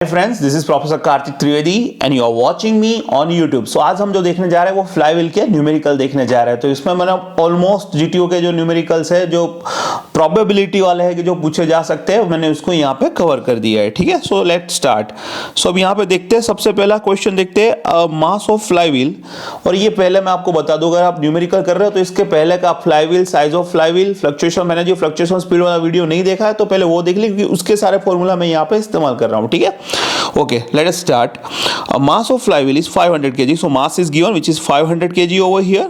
Friends, this is professor Kartik Trivedi and you are watching me on YouTube. So आज हम जो देखने जा रहे हैं वो फ्लाईव्हील के न्यूमेरिकल देखने जा रहे हैं। तो इसमें मैंने ऑलमोस्ट जीटीओ के जो न्यूमेरिकल्स है, जो प्रोबेबिलिटी वाले हैं कि जो पूछे जा सकते हैं, मैंने उसको यहाँ पे कवर कर दिया है। ठीक है, सो लेट्स स्टार्ट। सो अब यहाँ पे देखते हैं, सबसे पहला क्वेश्चन देखते हैं, मास ऑफ फ्लाईव्हील। और ये पहले मैं आपको बता दूं, अगर आप न्यूमेरिकल कर रहे हो तो इसके पहले का flywheel, size of flywheel, fluctuation, मैंने जो फ्लक्चुएशन स्पीड वाला वीडियो नहीं देखा है तो पहले वो देख लीजिए, क्योंकि उसके सारे फॉर्मूला मैं यहाँ पे इस्तेमाल कर रहा हूँ। ठीक है, okay, let us start. Mass of flywheel is 500 kg, so mass is given, which is 500 kg over here.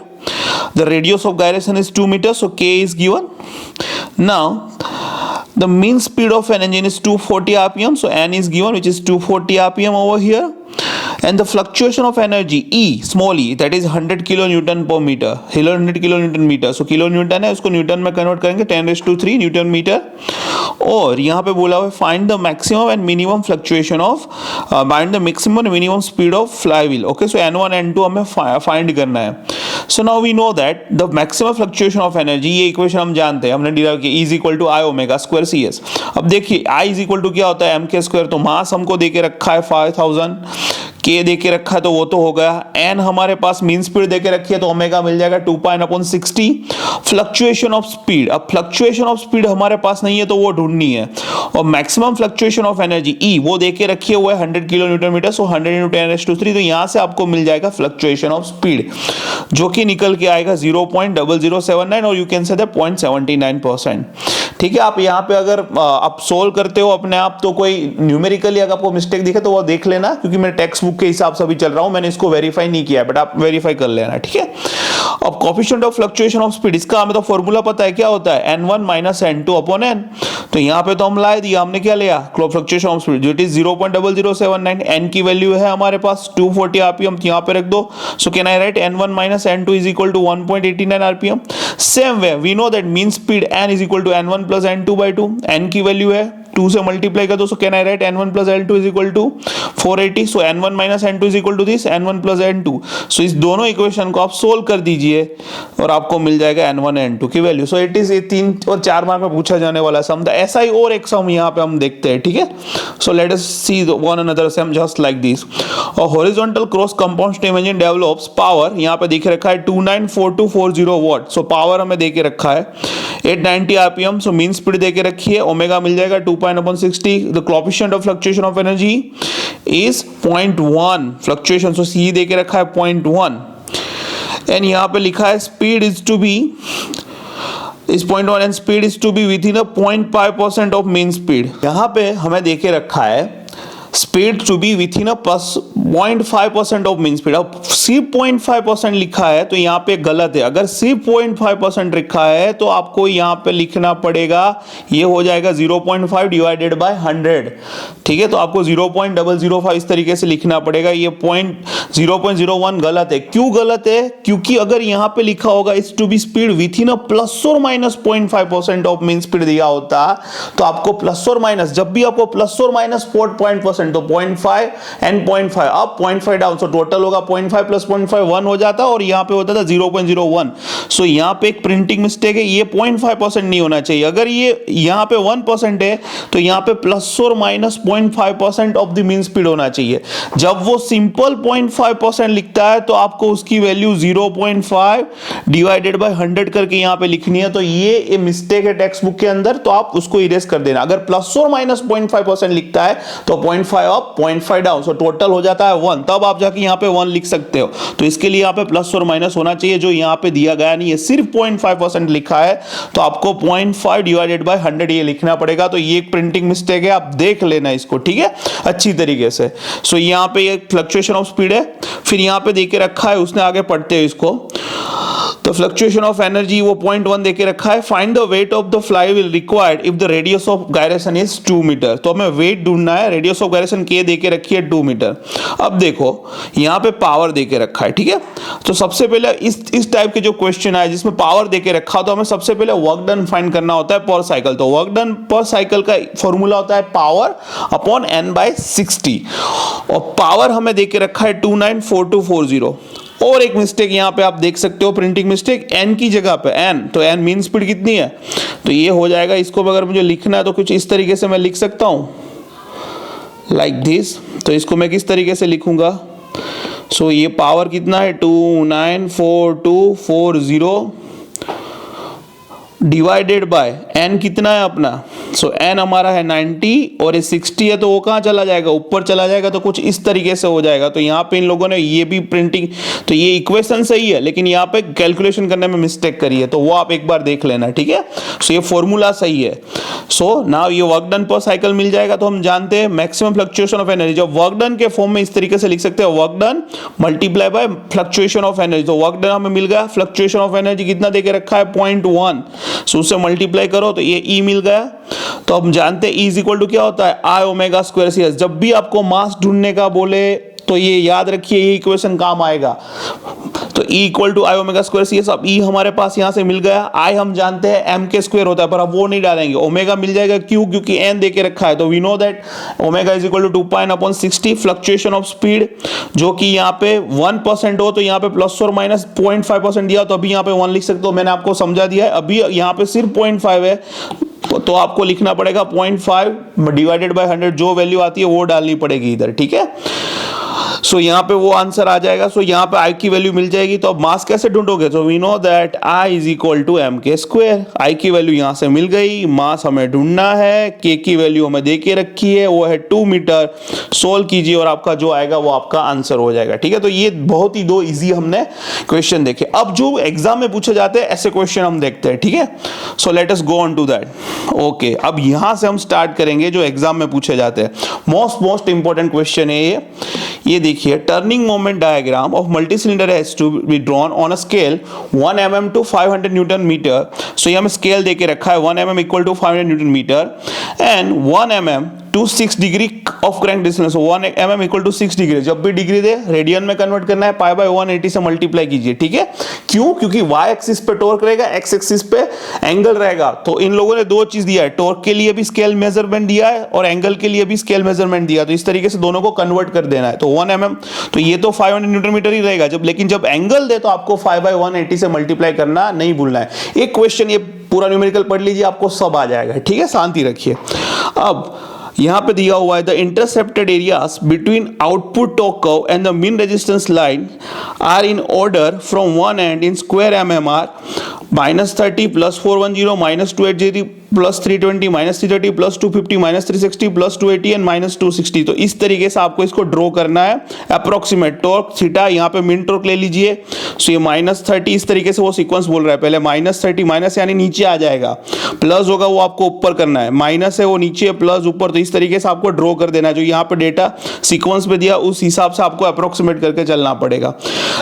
The radius of gyration is 2 meters, so k is given. Now the mean speed of an engine is 240 rpm, so n is given, which is 240 rpm over here. And the fluctuation of energy E, small e, that is 100 kilonewton per meter, 100 kilonewton meter. So kilonewton है, उसको Newton में convert करेंगे 10⁻³ Newton metre. और यहाँ पे बोला हुआ find the maximum and minimum fluctuation of, find the maximum and minimum speed of flywheel. Okay, so n1 n2 हमें फाइंड करना है। So now we know that the maximum fluctuation of energy, ये equation हम जानते हैं, हमने derive किया, is equal to I omega square C S. अब देखिए आई इज इक्वल टू क्या होता है, एम के स्क्वायर। तो मास हमको दे के रखा है 5000, के दे के रखा है तो वो तो हो गया, एन हमारे पास मीन स्पीड दे के रखी है तो ओमेगा मिल जाएगा 2π/60। फ्लक्चुएशन ऑफ स्पीड, अब फ्लक्चुएशन ऑफ स्पीड हमारे पास नहीं है तो वो ढूंढनी है। और maximum fluctuation of energy E, वो दे के रखी है, वो है 100 किलो न्यूटन मीटर, सो 100 × 10⁻³। तो यहां से आपको मिल जाएगा फ्लक्चुएशन ऑफ स्पीड, जो कि निकल के आएगा 0.0079, और यू कैन से दैट 0.79%। ठीक है, आप यहाँ पे अगर आप सोल्व करते हो अपने आप तो कोई न्यूमेरिकली अगर आपको मिस्टेक दिखे तो वो देख लेना, क्योंकि मैं टेक्स्ट बुक के हिसाब से अभी चल रहा हूं, मैंने इसको वेरीफाई नहीं किया है, बट आप वेरीफाई कर लेना। ठीक है, अब coefficient of fluctuation of speed, इसका हमें तो फॉर्मूला पता है, क्या होता है n1 - n2 अपॉन n। तो यहाँ पे तो हम ला दिया, हमने क्या लिया, फ्लक्चुएशन ऑफ स्पीड, जो इट इज 0.0079। n की वैल्यू है हमारे पास 240 आरपीएम, यहाँ पे रख दो। So can I write n1 - n2 is equal to 1.89 RPM. Same way we know that mean speed n is equal to n1 + n2/2। n की वैल्यू है 2 से मल्टीप्लाई कर दो, so can I write n1 + n2 is equal to 480। So n1 - n2 is equal to this n1 + n2। So इस दोनों equation को आप सोल्व कर दीजिए और आपको मिल जाएगा n1 n2 की वैल्यू। सो इट इज, ये 3 और 4 मार्क में पूछा जाने वाला सम था। ऐसा ही और एक सम यहाँ पे हम देखते हैं। ठीक है, so let us see one another sum just like this. A horizontal cross compound steam engine develops power, यहाँ पे देख रखा है 294240 वाट। सो पावर हमें दे के रखा है 890 आरपीएम। सो मीन स्पीड दे के रखी है, ओमेगा मिल जाएगा 2π/60। The coefficient of fluctuation of energy is 0.1 fluctuation, so C दे के रखा है 0.1। एंड यहाँ पे लिखा है speed is to be is 0.1 and speed is to be within a 0.5% of mean speed. यहाँ पे हमें दे के रखा है speed to be within a 0.5% of mean speed. अब सिर्फ 0.5% लिखा है तो यहाँ पे गलत है। अगर सिर्फ 0.5% लिखा है तो आपको यहाँ पे लिखना पड़ेगा, ये हो जाएगा 0.5 डिवाइडेड बाय 100। ठीक है, तो आपको 0.005 इस तरीके से लिखना पड़ेगा। ये 0.01 गलत है। क्यों गलत है? क्योंकि अगर यहाँ पे लिखा होगा is to be speed within a ±0.5% of mean speed दिया होता, तो आपको प्लस और माइनस, जब भी आपको प्लस और माइनस 4% तो 0.5 एंड 0.5 अब 0.5 डाउन, सो टोटल होगा 0.5 + 0.5 1 हो जाता, और यहाँ पे होता था 0.01। सो यहाँ पे एक प्रिंटिंग मिस्टेक है, ये 0.5% नहीं होना चाहिए। अगर ये यहाँ पे 1% है तो यहाँ पे प्लस और minus 0.5% of the mean speed होना चाहिए। जब वो सिंपल 0.5% लिखता है तो आपको उसकी वैल्यू 0.5 डिवाइडेड बाय 100 करके यहाँ पे लिखनी है। तो ये मिस्टेक है टेक्स्ट बुक के अंदर, तो आप उसको इरेज कर देना। अगर प्लस और माइनस 0.5% लिखता है तो 0.5 अप 0.5 डाउन, सो टोटल हो जाता है 1, तब आप जाके यहाँ पे 1 लिख सकते हो। तो इसके लिए यहाँ पे प्लस और माइनस होना चाहिए, जो यहाँ पे दिया गया नहीं है, सिर्फ 0.5% लिखा है, तो आपको 0.5 डिवाइडेड बाय 100 ये लिखना पड़ेगा। तो ये एक प्रिंटिंग मिस्टेक है, आप देख लेना इसको। ठीक है, अच्छी तरीके से। सो यहाँ पे ये फ्लक्चुएशन ऑफ स्पीड है, फिर यहाँ पे देके रखा है उसने, आगे पढ़ते हैं इसको। तो फ्लक्चुएशन ऑफ एनर्जी वो 0.1 देके रखा है। Find the weight of the flywheel required if the radius of gyration is 2 metre. तो हमें वेट ढूंढना है, रेडियस ऑफ गायरेशन के देके रखी है 2 मीटर। अब देखो यहाँ पे पावर देके रखा है। ठीक है, तो सबसे पहले इस टाइप के जो क्वेश्चन आए जिसमें पावर देके रखा, तो हमें सबसे पहले वर्क डन फाइंड करना होता है पर साइकिल। तो वर्क डन पर साइकिल का फॉर्मूला होता है पावर अपॉन n/60, और पावर हमें देके रखा है 294240। और एक मिस्टेक यहाँ पे आप देख सकते हो, प्रिंटिंग मिस्टेक, n की जगह पे n, तो n मीन स्पीड कितनी है, तो ये हो जाएगा, इसको अगर मुझे लिखना है तो कुछ इस तरीके से मैं लिख सकता हूँ, लाइक दिस। तो इसको मैं किस तरीके से लिखूंगा? सो ये पावर कितना है 2942440 डिवाइडेड बाय n कितना है अपना? सो n हमारा है 90 और ये 60 है, तो वो कहाँ चला जाएगा? ऊपर चला जाएगा। तो कुछ इस तरीके से हो जाएगा। तो यहाँ पे इन लोगों ने ये भी प्रिंटिंग, तो ये इक्वेशन सही है लेकिन यहाँ पे कैलकुलेशन करने में मिस्टेक करी है, तो वो आप एक बार देख लेना, ठीक है। सो ये फॉर्मूला सही है। सो नाउ ये वर्क डन पर साइकिल मिल जाएगा। तो हम जानते हैं मैक्सिमम फ्लक्चुएशन ऑफ एनर्जी, जब वर्क डन के फॉर्म में इस तरीके से लिख सकते हैं, work done multiply by fluctuation of energy. तो वर्क डन हमें मिल गया, फ्लक्चुएशन ऑफ एनर्जी कितना देके रखा है 0.1, सो उससे मल्टीप्लाई करो तो ये E मिल गया। तो हम जानते हैं E इज इक्वल टू क्या होता है? I omega square CS। जब भी आपको मास ढूंढने का बोले तो ये याद रखिए, ये इक्वेशन काम आएगा। तो E equal to I omega square CS। अब E हमारे पास यहां से मिल गया, I हम जानते हैं m के स्क्वायर होता है, पर अब वो नहीं डालेंगे। ओमेगा मिल जाएगा, क्यों? क्योंकि n देके रखा है। तो we know that omega is equal to 2π/60। Fluctuation of speed जो कि यहाँ पे 1% हो, तो यहाँ पे प्लस और माइनस 0.5% दिया, तो अभी यहाँ पे 1 लिख सकते हो। मैंने आपको समझा दिया है। अभी यहाँ पे सिर्फ 0.5 है, तो आपको लिखना पड़ेगा 0.5 डिवाइडेड बाय 100, जो वैल्यू आती है वो डालनी पड़ेगी इधर, ठीक है। सो यहाँ पे वो आंसर आ जाएगा। सो यहाँ पे I की वैल्यू मिल जाएगी। तो अब मास कैसे ढूंढोगे? तो we know that I is equal to m के स्क्वायर। I की वैल्यू यहाँ से मिल गई, मास हमें ढूंढना है, K की वैल्यू हमें दे के रखी है, वो है 2 मीटर। सोल्व कीजिए और आपका जो आएगा वो आपका आंसर हो जाएगा, ठीक है। तो ये बहुत ही दो इजी हमने क्वेश्चन देखे। अब जो एग्जाम में पूछे जाते हैं ऐसे क्वेश्चन हम देखते हैं, ठीक है। So let us go on to that. Okay, अब यहां से हम स्टार्ट करेंगे जो एग्जाम में पूछे जाते हैं। मोस्ट इंपॉर्टेंट क्वेश्चन है ये देखिए, turning moment diagram of multi cylinder has to be drawn on a scale 1 mm to 500 newton metre. सो ये हमें स्केल देके रखा है 1 mm equal to 500 newton metre and 1 mm to 6 degree of crank distance. 1 mm equal to 6 degree, जब भी degree दे radian में कन्वर्ट करना है, π/180 से मल्टीप्लाई कीजिए, ठीक है। क्यों? क्योंकि y एक्सिस पे टॉर्क रहेगा, x एक्सिस पे एंगल रहेगा। तो इन लोगों ने दो चीज दिया है, टॉर्क के लिए भी स्केल मेजरमेंट दिया है और एंगल के लिए भी स्केल मेजरमेंट दिया। तो इस तरीके से दोनों को कन्वर्ट कर देना है। तो 1 mm, तो ये तो 500 न्यूटन मीटर ही रहेगा, लेकिन जब एंगल दे तो आपको 5/180 से मल्टीप्लाई करना नहीं भूलना है। एक क्वेश्चन, ये पूरा न्यूमेरिकल पढ़ लीजिए, आपको सब आ जाएगा, ठीक है। शांति रखिए। अब यहां पे दिया हुआ है the intercepted areas between output torque curve and the mean resistance line are in order from one and in square MMR -30 +410 -280 +320 -330 +250 -360 +280 and -260। तो इस तरीके से आपको इसको ड्रॉ करना है। अप्रोक्सीमेट टॉर्क थीटा, यहाँ पे मिन टॉर्क ले लीजिए। सो ये -30 इस तरीके से वो सीक्वेंस बोल रहा है, पहले -30 माइनस यानी नीचे आ जाएगा, प्लस होगा वो आपको ऊपर करना है, माइनस है वो नीचे, प्लस ऊपर। तो इस तरीके से आपको ड्रॉ कर देना है। जो यहाँ पे डेटा सीक्वेंस पे दिया उस हिसाब से आपको अप्रोक्सीमेट करके चलना पड़ेगा।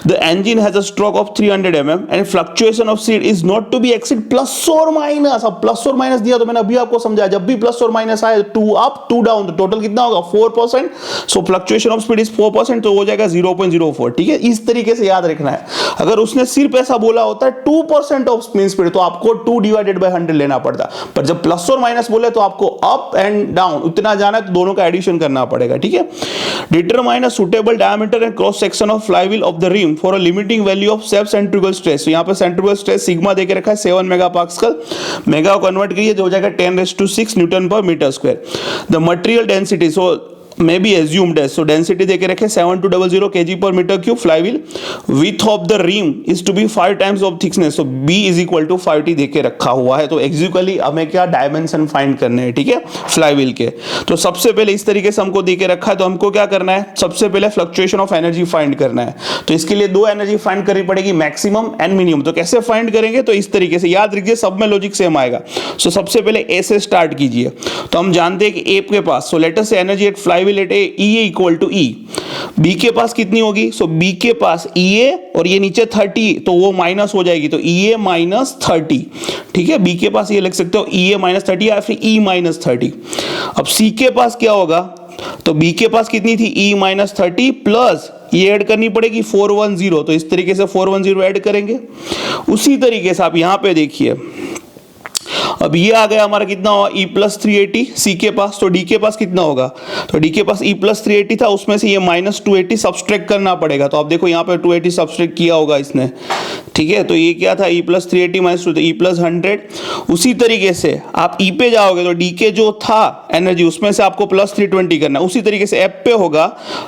The engine has a stroke of 300 mm and fluctuation of speed is not to be exceed plus और माइनस। अब प्लस और माइनस दिया तो मैंने अभी आपको समझाया, जब भी प्लस और माइनस आए 2 अप 2 डाउन, तो टोटल कितना होगा 4%। सो फ्लक्चुएशन ऑफ स्पीड इज 4%, तो हो जाएगा 0.04, ठीक है। इस तरीके से याद रखना है। अगर उसने सिर्फ ऐसा बोला होता है 2% ऑफ मीन स्पीड, तो आपको 2 डिवाइडेड बाय 100 लेना पड़ता, पर जब प्लस और माइनस बोले तो आपको अप एंड डाउन उतना जाना है, तो दोनों का एडिशन करना पड़ेगा, ठीक है। Determine a suitable diameter and cross section of flywheel of the rim for a limiting value of self centrifugal stress. तो यहाँ पे सेंट्रीफ्यूगल स्ट्रेस सिग्मा देके रखा है 7 मेगापास्कल, मेगा को कन्वर्ट करिए तो हो जाएगा 10⁶ newton per metre square. The material density so may be assumed as, so density देके रखे 7200 kg per meter cube flywheel, width of the rim is to be 5 times of thickness, so b is equal to 5t देके रखा हुआ है। तो actually हमें क्या dimension find करने हैं, ठीक है, फ्लाईव्हील के। तो सबसे पहले इस तरीके से हमको देके रखा है, तो हमको क्या करना है, सबसे पहले फ्लक्चुएशन ऑफ एनर्जी फाइंड करना है। तो इसके लिए दो एनर्जी फाइंड करनी पड़ेगी, मैक्सिमम एंड मिनिमम। तो कैसे फाइंड करेंगे, तो इस तरीके से याद रखिए, सब में लॉजिक सेम आएगा। सो सबसे पहले ए से स्टार्ट कीजिए। तो हम जानते हैं कि ए के पास, सो let us say energy at flywheel at E equal to E, B के पास कितनी होगी, सो बी के पास EA और ये नीचे 30, तो वो माइनस हो जाएगी, तो EA -30, ठीक है। बी के पास ये लिख सकते हो EA -30 या फिर E -30। अब सी के पास क्या होगा, तो बी के पास कितनी थी E -30 प्लस ये ऐड करनी पड़ेगी 410, तो इस तरीके से 410 ऐड करेंगे। उसी तरीके से आप यहां पे देखिए, अब ये आ गया हमारा कितना हुआ E +380 सी के पास, तो डी के पास कितना होगा, तो डी के पास E +380 था, उसमें से ये -280 सब्सट्रैक्ट करना पड़ेगा। तो आप देखो यहाँ पे 280 सब्सट्रैक्ट किया होगा इसने, ठीक है, तो ये क्या था E प्लस 380 माइनस 2 तो E प्लस 100। उसी तरीके से आप E पे जाओगे तो D के जो था एनर्जी उसमें से आपको प्लस 320 करना है। उसी तरीके से F पे होगा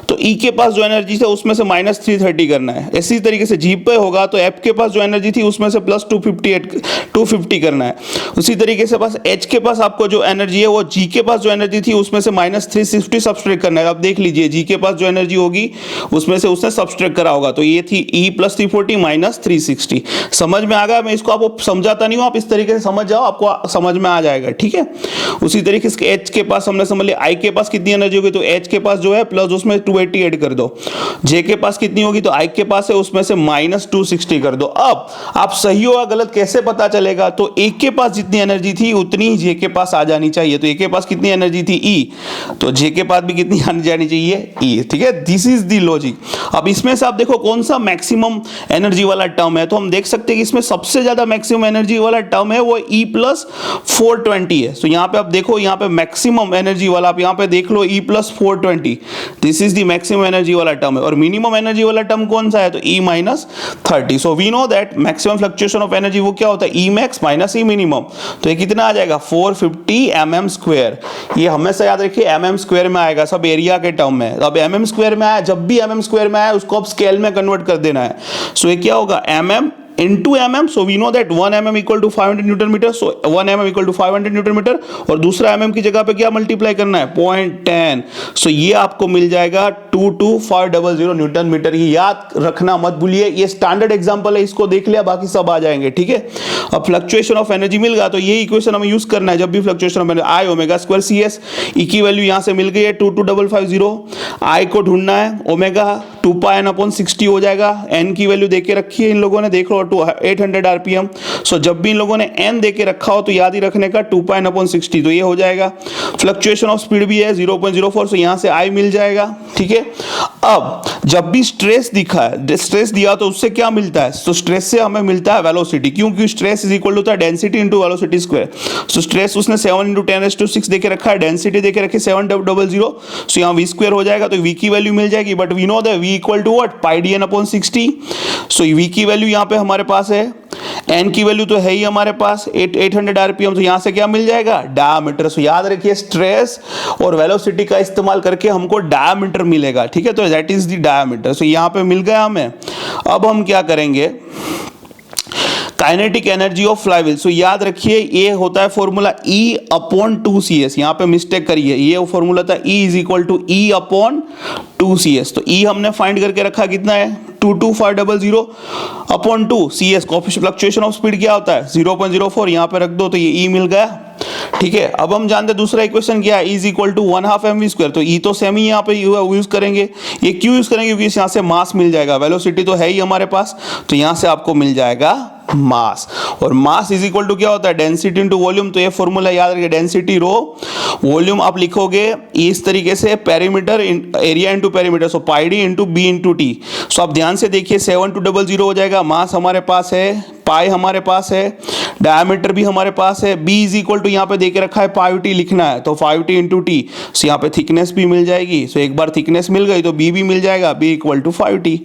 तो E के पास जो एनर्जी था उसमें से माइनस 330 करना है। इसी तरीके से G पे होगा तो F के पास जो एनर्जी थी उसमें से प्लस 250 करना है। उसी तरीके से बस H के पास आपको जो एनर्जी है वो G के पास जो एनर्जी थी उसमें से माइनस 360 सब्सट्रैक्ट करना है। आप देख लीजिए G के पास जो एनर्जी होगी उसमें से उसने सब्सट्रैक्ट करा होगा, तो ये थी E प्लस 340 माइनस 360। समझ में आ गया? मैं इसको आपको समझाता नहीं हूं, आप इस तरीके से समझ जाओ, आपको समझ में आ जाएगा। ठीक है, उसी तरीके से H के पास हमने समझ लिया I के पास कितनी एनर्जी होगी, तो H के पास जो है प्लस उसमें 280 ऐड कर दो। J के पास कितनी होगी, तो I के पास है उसमें से माइनस 260 कर दो। अब आप सही होगा गलत कैसे पता चलेगा, तो A के पास जितनी एनर्जी थी उतनी ही J के पास आ जानी चाहिए। तो A के पास कितनी एनर्जी थी E, तो J के पास भी कितनी आनी जानी चाहिए E। ठीक है, दिस इज द लॉजिक। अब इसमें से आप देखो कौन सा मैक्सिमम एनर्जी वाला टर्म है, तो हम देख सकते हैं कि इसमें सबसे ज्यादा मैक्सिमम एनर्जी वाला टर्म है वो E प्लस 420 है। तो यहाँ पे आप देखो, यहाँ पे मैक्सिमम एनर्जी वाला आप यहाँ पे देख लो E plus 420, this is the maximum energy वाला टर्म है। और मिनिमम एनर्जी वाला टर्म कौन सा है, तो E minus 30। So we know that maximum fluctuation of energy वो क्या होता है, E max minus E minimum. तो ये कितना आ जाएगा 450 mm स्क्वायर। ये हमेशा याद रखिए mm स्क्वायर में आएगा, सब एरिया के टर्म में। अब mm स्क्वायर में आया, जब भी mm स्क्वायर में आया उसको अब स्केल में कन्वर्ट कर देना है। सो ये क्या होगा mm into mm, so we know that 1 mm equal to 500 newton metre, so 1 mm equal to 500 newton metre, और दूसरा mm की जगह पे क्या मल्टीप्लाई करना है 0.10, so ये आपको मिल जाएगा 22500 न्यूटन मीटर। ये याद रखना मत भूलिए, ये स्टैंडर्ड एग्जांपल है, इसको देख लिया बाकी सब आ जाएंगे। ठीक है, अब फ्लक्चुएशन ऑफ एनर्जी मिल गया, तो ये इक्वेशन हमें यूज करना है जब भी fluctuation of energy. I omega square C S, E की वैल्यू यहां से मिल गई है 22550, आई को ढूंढना है ओमेगा 2 पाई n अपॉन 60 हो जाएगा। एन की वैल्यू देके रखी है इन लोगों ने, देख लो 800 आरपीएम। सो जब भी इन लोगों ने एन देके रखा हो तो याद ही रखने का 2 पाई n अपॉन 60, तो ये हो जाएगा। फ्लक्चुएशन ऑफ स्पीड भी है 0.04, सो यहां से आई मिल जाएगा। ठीक है, अब जब भी स्ट्रेस दिखा है, स्ट्रेस दिया तो उससे क्या मिलता है, तो स्ट्रेस से हमें मिलता है वेलोसिटी, क्योंकि stress is equal to density into velocity square. So stress उसने 7 इंटू 10⁶ देके रखा है, डेंसिटी देके रखी 700, सो यहाँ v स्क्वायर हो जाएगा, तो v की वैल्यू मिल जाएगी। But we know that v equal to what, pi D N upon 60। So v की वैल्यू यहाँ पे हमारे पास है, n की वैल्यू तो है ही हमारे पास 800 आरपीएम, तो यहां से क्या मिल जाएगा डायमीटर। सो याद रखिए स्ट्रेस और वेलोसिटी का इस्तेमाल करके हमको डायमीटर मिलेगा। ठीक है, तो दैट इज द डायमीटर। सो यहां पे मिल गया हमें। अब हम क्या करेंगे, काइनेटिक एनर्जी ऑफ फ्लाईव्हील। सो याद रखिए ये होता है फॉर्मूला E अपॉन 2CS। यहाँ पे मिस्टेक करिए, ये फॉर्मूला था E is equal to E upon 2CS। तो E हमने फाइंड करके रखा कितना है 22500 upon 2CS। Coefficient fluctuation of speed क्या होता है 0.04, यहाँ पे रख दो तो ये E मिल गया। ठीक है, अब हम जानते हैं दूसरा इक्वेशन क्या है, E is equal to 1/2 mv square. तो E तो सेम ही यहाँ पे यूज करेंगे। ये क्यों यूज करेंगे, क्योंकि यहाँ से मास मिल जाएगा, वेलोसिटी तो है ही हमारे पास, तो यहाँ से आपको मिल जाएगा मास। और मास इज इक्वल टू क्या होता है डेंसिटी इंटू वॉल्यूम। तो ये फॉर्मूला याद रखिए, डेंसिटी रो वॉल्यूम आप लिखोगे इस तरीके से, perimeter area into perimeter, so pi D into B into T. So आप ध्यान से देखिए 7200 हो जाएगा, मास हमारे पास है, पाई हमारे पास है, डायमीटर भी हमारे पास है, b इज इक्वल टू यहाँ पे देके रखा है 5t लिखना है, तो 5t इंटू टी। सो यहाँ पे थिकनेस भी मिल जाएगी। सो एक बार थिकनेस मिल गई तो b भी मिल जाएगा, b इक्वल टू 5t।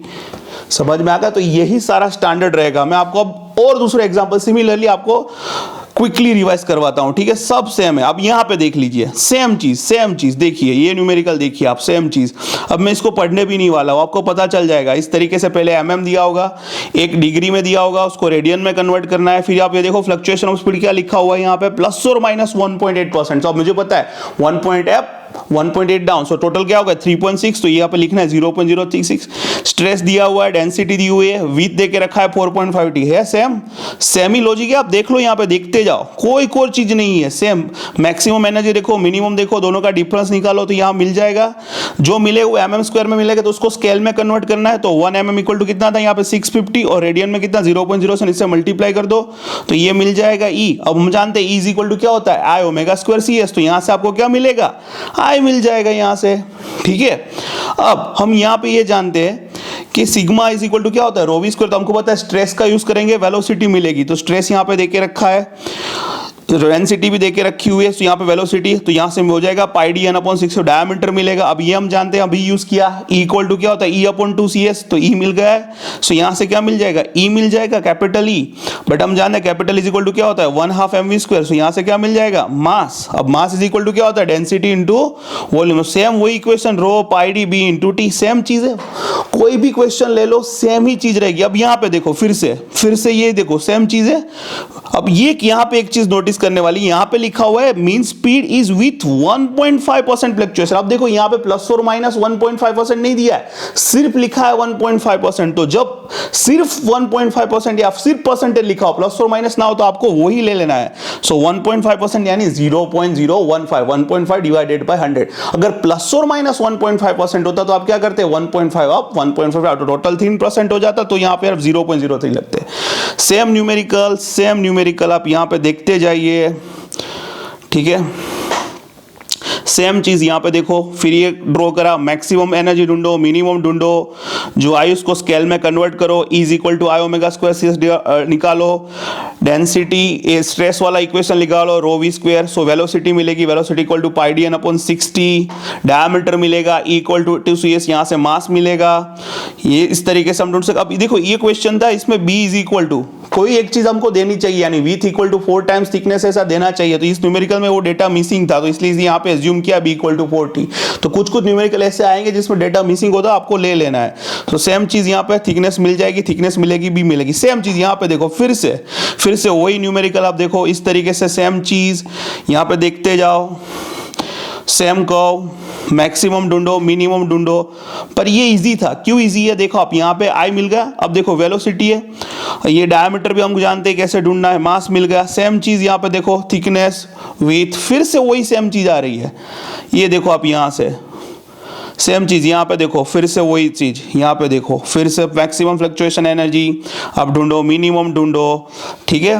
समझ में आ गया? तो यही सारा स्टैंडर्ड रहेगा। मैं आपको अब और दूसरे एग्जांपल सिमिलरली आपको क्विकली रिवाइज करवाता हूं। ठीक है, सब सेम है। अब यहां पे देख लीजिए सेम चीज देखिए, ये न्यूमेरिकल देखिए आप, सेम चीज। अब मैं इसको पढ़ने भी नहीं वाला हूं, आपको पता चल जाएगा। इस तरीके से पहले mm दिया होगा, 1 डिग्री में दिया होगा, उसको रेडियन में कन्वर्ट करना है। फिर आप ये देखो फ्लक्चुएशन ऑफ स्पीड क्या लिखा हुआ है यहाँ पे, प्लस और माइनस 1.8%। तो अब मुझे पता है 1.8 डाउन, सो टोटल क्या होगा 3.6, तो यहाँ पे लिखना है 0.036। स्ट्रेस दिया हुआ है, डेंसिटी दी हुई है, विथ देके रखा है 4.5t है, सेम ही लॉजिक है। आप देख लो यहाँ पे, देखते जाओ, कोई चीज नहीं है, सेम। मैक्सिमम एनर्जी देखो, मिनिमम देखो, दोनों का डिफरेंस निकालो तो यहाँ मिल जाएगा। जो मिले वो mm स्क्वायर में मिलेगा, तो उसको स्केल में कन्वर्ट करना है। तो 1 mm इक्वल टू कितना था यहाँ पे 650, और रेडियन में कितना 0.0 से इससे मल्टीप्लाई कर दो तो ये मिल जाएगा E। अब हम जानते हैं E इज इक्वल टू क्या होता है आई ओमेगा स्क्वायर CS। तो यहाँ से आपको क्या मिलेगा, आई मिल जाएगा यहाँ से। ठीक है, अब हम यहाँ पे ये जानते हैं कि सिग्मा इज इक्वल टू क्या होता है रो वी स्क्वायर। तो हमको पता है स्ट्रेस का यूज करेंगे, वेलोसिटी मिलेगी। तो स्ट्रेस यहाँ पे देके रखा है डेंसिटी भी देके रखी हुई है, तो यहाँ पे वेलोसिटी, तो यहाँ से हो जाएगा पाई डी एन अपॉन 6 डायमीटर मिलेगा। अब ये हम जानते हैं, अभी यूज किया, E इक्वल टू क्या होता है, E अपॉन 2CS, तो E मिल गया है। सो यहाँ से क्या मिल जाएगा, E मिल जाएगा, कैपिटल E, बट हम जानते हैं कैपिटल इज इक्वल टू क्या होता है 1/2 mv²। सो यहाँ से क्या मिल जाएगा, मास। अब मास इज इक्वल टू क्या होता है, डेंसिटी इंटू वॉल्यूम। सेम वही equation, rho pi D B into T, same चीज है, कोई भी क्वेश्चन ले लो सेम ही चीज रहेगी। अब यहाँ पे देखो फिर से ये देखो सेम चीज है। अब ये यहाँ पे एक चीज नोटिस करने वाली, यहाँ पे लिखा हुआ है mean speed is with 1.5% fluctuation. अब देखो यहाँ पे प्लस और माइनस 1.5% नहीं दिया है, सिर्फ लिखा है 1.5%। तो जब सिर्फ 1.5% या सिर्फ परसेंटेज लिखा हो, प्लस और माइनस ना हो, तो आपको वही ले लेना है। सो 1.5% यानी 0.015, 1.5 डिवाइडेड बाय 100। अगर प्लस और माइनस 1.5% होता तो आप क्या करते, 1.5 अप 1.5 तो टोटल 3% हो जाता, तो यहाँ पे आप 0.03 लगते। सेम न्यूमेरिकल आप यहाँ पे देखते जाइए, ठीक है। सेम चीज यहाँ पे देखो, फिर ये ड्रॉ करा, मैक्सिमम एनर्जी ढूंढो, मिनिमम ढूंढो, जो आई उसको स्केल में कन्वर्ट करो, इज इक्वल टू I⍵²CS निकालो, डेंसिटी स्ट्रेस वाला इक्वेशन निकालो, rho v square. So velocity मिलेगी, velocity equal to pi D N upon 60, diameter मिलेगा E इक्वल टू 2CS, यहाँ से मास मिलेगा। ये इस तरीके से हम ढूंढ सकते। अब देखो ये क्वेश्चन था, इसमें B इज इक्वल टू कोई एक चीज हमको देनी चाहिए, यानी width equal to 4 times thickness ऐसा देना चाहिए। तो इस न्यूमेरिकल में वो डेटा मिसिंग था, तो इसलिए यहाँ पे एज्यूम किया B इक्वल टू 40। तो कुछ न्यूमेरिकल ऐसे आएंगे जिसमें डेटा मिसिंग होता है, आपको ले लेना है। तो सेम चीज यहाँ पे थिकनेस मिल जाएगी, थिकनेस मिलेगी, B मिलेगी। सेम चीज यहाँ पे देखो, फिर से वही न्यूमेरिकल आप देखो इस तरीके से, सेम चीज यहाँ पे देखते जाओ, सेम कर्व, मैक्सिमम ढूंढो, मिनिमम ढूंढो। पर ये इजी था, क्यों इजी है, देखो आप यहाँ पे आई मिल गया। अब देखो वेलोसिटी है, ये डायमीटर भी हम जानते हैं कैसे ढूंढना है, मास मिल गया। सेम चीज यहाँ पे देखो, थिकनेस, विड्थ, फिर से वही सेम चीज आ रही है। ये देखो आप यहाँ से सेम चीज यहाँ पे देखो, फिर से वही चीज यहाँ पे देखो, फिर से मैक्सिमम फ्लक्चुएशन एनर्जी अब ढूंढो, मिनिमम ढूंढो, ठीक है।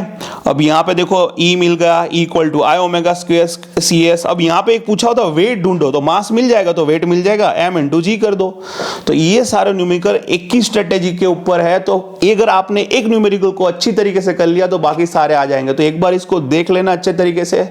अब यहाँ पे देखो E मिल गया, E इक्वल टू I⍵²CS। अब यहाँ पे एक पूछा होता वेट ढूंढो, तो मास मिल जाएगा, तो वेट मिल जाएगा, M × G कर दो। तो ये सारे न्यूमेरिकल एक ही स्ट्रेटेजी के ऊपर है। तो अगर आपने एक न्यूमेरिकल को अच्छी तरीके से कर लिया तो बाकी सारे आ जाएंगे। तो एक बार इसको देख लेना अच्छे तरीके से,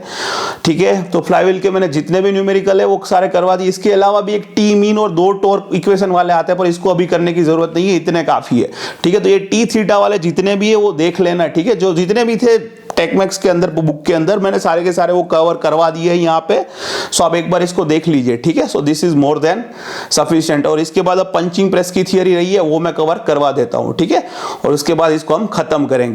ठीक है। तो फ्लाईव्हील के मैंने जितने भी न्यूमेरिकल है वो सारे करवा दिए। इसके अलावा भी एक टी मीन और 2 टॉर्क इक्वेशन वाले आते हैं, पर इसको अभी करने की जरूरत नहीं है, इतने काफी है, ठीक है। तो ये टी थीटा वाले जितने भी है वो देख लेना, ठीक है। जो जितने भी थे टेकमैक्स के अंदर, बुक के अंदर मैंने सारे के सारे वो कवर करवा दिए हैं यहाँ पे। सो आप एक बार इसको देख लीजिए, ठीक है। So this is more than sufficient. और इसके बाद अब पंचिंग प्रेस की थियरी रही है, वो मैं कवर करवा देता हूँ, ठीक है। और उसके बाद इसको हम खत्म करेंगे।